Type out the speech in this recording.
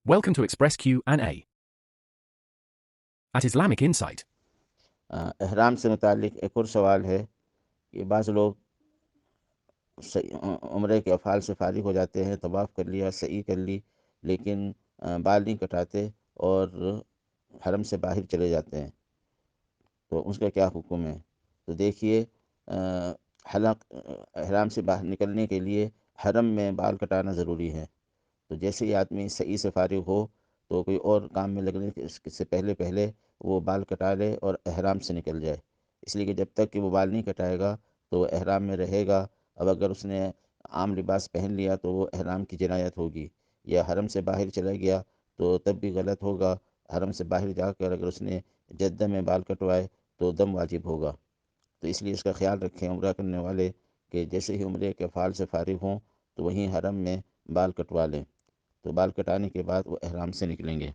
Welcome to Express Q&A. At Islamic Insight. احرام سے متعلق ایک اور سوال ہے کہ بعض لوگ عمرے کے افعال سے فارغ ہو جاتے ہیں، طواف کر لیا، سعی کر لی، لیکن بال نہیں کٹاتے اور حرم سے باہر چلے جاتے ہیں، تو اس کا کیا حکم ہے؟ تو دیکھیے، حلق احرام سے باہر نکلنے کے لیے حرم میں بال کٹانا ضروری ہے۔ تو جیسے ہی آدمی سعی سے فارغ ہو تو کوئی اور کام میں لگنے سے پہلے وہ بال کٹا لے اور احرام سے نکل جائے، اس لیے کہ جب تک کہ وہ بال نہیں کٹائے گا تو وہ احرام میں رہے گا۔ اب اگر اس نے عام لباس پہن لیا تو وہ احرام کی جنایت ہوگی، یا حرم سے باہر چلا گیا تو تب بھی غلط ہوگا۔ حرم سے باہر جا کر اگر اس نے جدہ میں بال کٹوائے تو دم واجب ہوگا۔ تو اس لیے اس کا خیال رکھیں عمرہ کرنے والے کہ جیسے ہی عمرے کے افعال سے فارغ ہوں تو وہیں حرم میں بال کٹوا لیں، تو بال کٹانے کے بعد وہ احرام سے نکلیں گے۔